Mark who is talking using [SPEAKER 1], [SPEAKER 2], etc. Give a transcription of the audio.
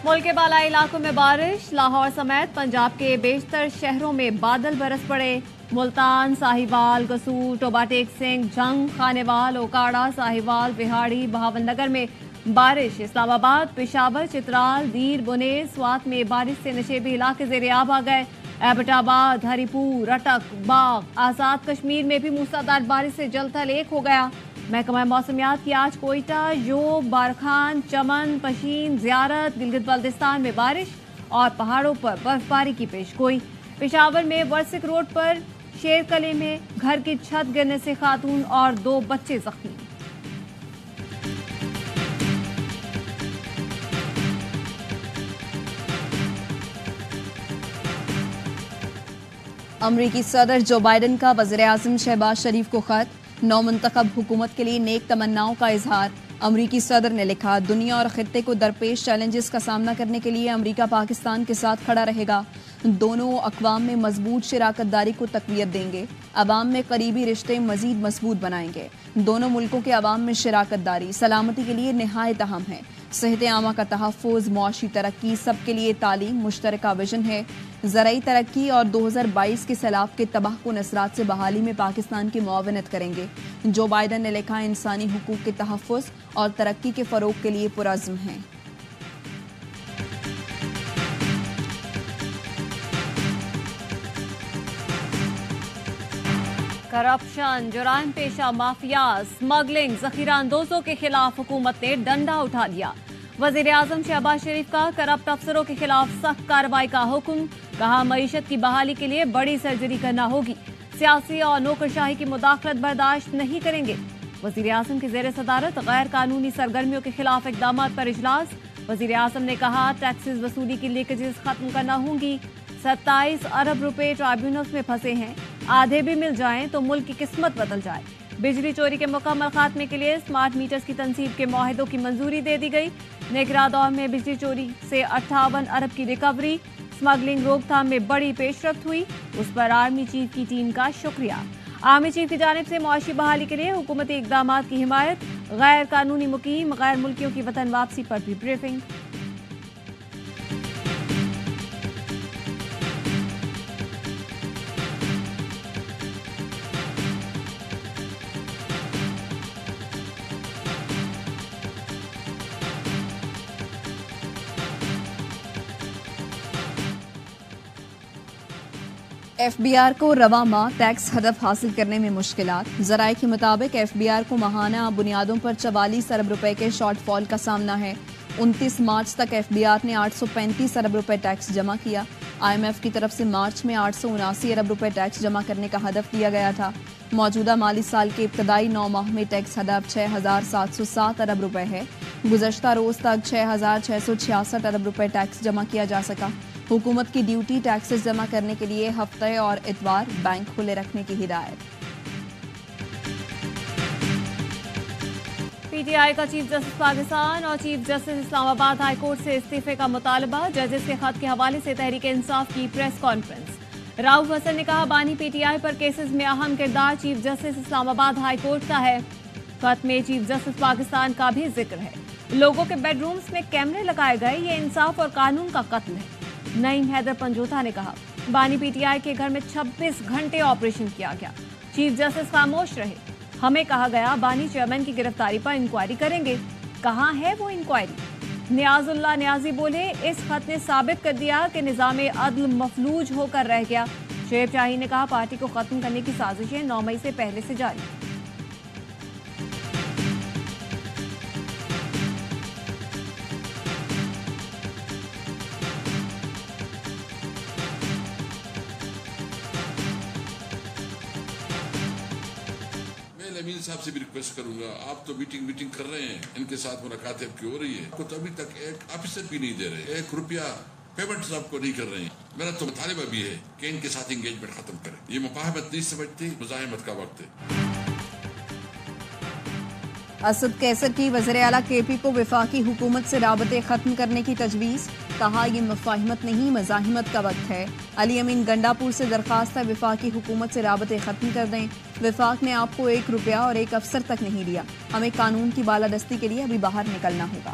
[SPEAKER 1] ملک کے بالائی علاقوں میں بارش، لاہور سمیت پنجاب کے بیشتر شہروں میں بادل برس پڑے۔ ملتان، ساہیوال، قصور، ٹوبہ ٹیک سنگھ، جھنگ، خانیوال، اوکاڑہ، ساہیوال، بہاڑی، بہاول نگر میں بارش۔ اسلام آباد، پشاور، چترال، دیر، بنیر، سوات میں بارش سے نشیبی علاقے زیر آب آ گئے۔ ایبٹ آباد، ہری پور، رٹک، باغ، آزاد کشمیر میں بھی موسلادھار بارش سے جل تھل ایک ہو گیا۔ محکمہ موسمیات کی آج کوئٹہ، یوب، بارکھان، چمن، پشین، زیارت، گلگت بلتستان میں بارش اور پہاڑوں پر برف باری کی پیشگوئی۔ پشاور میں ورسک روڈ پر شیر کلے میں گھر کی چھت گرنے سے خاتون اور 2 بچے زخمی۔
[SPEAKER 2] امریکی صدر جو بائیڈن کا وزیر اعظم شہباز شریف کو خط، نو منتخب حکومت کے لیے نیک تمناؤں کا اظہار۔ امریکی صدر نے لکھا، دنیا اور خطے کو درپیش چیلنجز کا سامنا کرنے کے لیے امریکہ پاکستان کے ساتھ کھڑا رہے گا۔ دونوں اقوام میں مضبوط شراکت داری کو تقویت دیں گے، عوام میں قریبی رشتے مزید مضبوط بنائیں گے۔ دونوں ملکوں کے عوام میں شراکت داری سلامتی کے لیے نہایت اہم ہے۔ صحت عامہ کا تحفظ، معاشی ترقی، سب کے لیے تعلیم مشترکہ ویژن ہے۔ زرعی ترقی اور 2022 کے سیلاب کے تباہ کن اثرات سے بحالی میں پاکستان کی معاونت کریں گے۔ جو بائیڈن نے لکھا، انسانی حقوق کے تحفظ اور ترقی کے فروغ کے لیے پرعزم ہیں۔
[SPEAKER 1] کرپشن، جرائم پیشہ مافیا، اسمگلنگ، ذخیرہ اندوزوں کے خلاف حکومت نے ڈنڈا اٹھا لیا۔ وزیر اعظم شہباز شریف کا کرپٹ افسروں کے خلاف سخت کارروائی کا حکم، کہا معیشت کی بحالی کے لیے بڑی سرجری کرنا ہوگی، سیاسی اور نوکرشاہی کی مداخلت برداشت نہیں کریں گے۔ وزیر اعظم کی زیر صدارت غیر قانونی سرگرمیوں کے خلاف اقدامات پر اجلاس۔ وزیر اعظم نے کہا، ٹیکسز وصولی کی لیکیجز ختم کرنا ہوں گی۔ 27 ارب روپے ٹرائیبیونلز میں پھنسے ہیں، آدھے بھی مل جائیں تو ملک کی قسمت بدل جائے۔ بجلی چوری کے مکمل خاتمے کے لیے اسمارٹ میٹرز کی تنصیب کے معاہدوں کی منظوری دے دی گئی۔ نیگرا دور میں بجلی چوری سے 58 ارب کی ریکوری، اسمگلنگ روک تھام میں بڑی پیش رفت ہوئی، اس پر آرمی چیف کی ٹیم کا شکریہ۔ آرمی چیف کی جانب سے معاشی بحالی کے لیے حکومتی اقدامات کی حمایت، غیر قانونی مقیم غیر ملکیوں کی وطن واپسی پر بھی بریفنگ۔
[SPEAKER 2] ایف بی آر کو رواں ماہ ٹیکس ہدف حاصل کرنے میں مشکلات۔ ذرائع کے مطابق ایف بی آر کو ماہانہ بنیادوں پر 44 ارب روپے کے شارٹ فال کا سامنا ہے۔ 29 مارچ تک ایف بی آر نے 835 ارب روپے ٹیکس جمع کیا۔ آئی ایم ایف کی طرف سے مارچ میں 879 ارب روپے ٹیکس جمع کرنے کا ہدف دیا گیا تھا۔ موجودہ مالی سال کے ابتدائی 9 ماہ میں ٹیکس ہدف 6707 ارب روپے ہے۔ گزشتہ روز تک 6666 ارب روپے ٹیکس جمع کیا جا سکا۔ حکومت کی ڈیوٹی ٹیکسز جمع کرنے کے لیے ہفتے اور اتوار بینک کھلے رکھنے کی ہدایت۔
[SPEAKER 1] پی ٹی آئی کا چیف جسٹس پاکستان اور چیف جسٹس اسلام آباد ہائی کورٹ سے استعفے کا مطالبہ، ججز کے خط کے حوالے سے تحریک انصاف کی پریس کانفرنس۔ راؤف حسن نے کہا، بانی P T I per cases میں اہم کردار چیف جسٹس اسلام آباد ہائی کورٹ کا ہے۔ خط میں چیف جسٹس پاکستان کا بھی ذکر ہے۔ لوگوں کے بیڈ رومز میں کیمرے لگائے گئے، یہ انصاف اور قانون کا قتل ہے۔ نعیم حیدر پنجوتا نے کہا، بانی پی ٹی آئی کے گھر میں 26 گھنٹے آپریشن کیا گیا، چیف جسٹس خاموش رہے۔ ہمیں کہا گیا بانی چیئرمین کی گرفتاری پر انکوائری کریں گے، کہاں ہے وہ انکوائری؟ نیاز اللہ نیازی بولے، اس خط نے ثابت کر دیا کہ نظام عدل مفلوج ہو کر رہ گیا۔ شعیب شاہی نے کہا، پارٹی کو ختم کرنے کی سازشیں 9 مئی سے پہلے سے جاری۔
[SPEAKER 3] امین صاحب سے بھی ریکویسٹ کروں گا، آپ تو میٹنگ کر رہے ہیں، ان کے ساتھ ملاقاتیں کی ہو رہی ہے، کو تو ابھی تک ایک آفیسر بھی نہیں دے رہے، 1 روپیہ پیمنٹ صاحب کو نہیں کر رہے ہیں۔ میرا تو مطالبہ بھی ہے کہ ان کے ساتھ انگیجمنٹ ختم کریں، یہ مفاہمت نہیں سمجھتی، مزاحمت کا وقت ہے۔
[SPEAKER 2] اسد کیسر کی وزیر اعلیٰ کے پی کو وفاقی حکومت سے رابطے ختم کرنے کی تجویز، کہا یہ مفاہمت نہیں مزاحمت کا وقت ہے۔ علی امین گنڈاپور سے درخواست ہے وفاقی حکومت سے رابطے ختم کر دیں۔ وفاق نے آپ کو 1 روپیہ اور 1 افسر تک نہیں دیا، ہمیں قانون کی بالادستی کے لیے ابھی باہر نکلنا ہوگا۔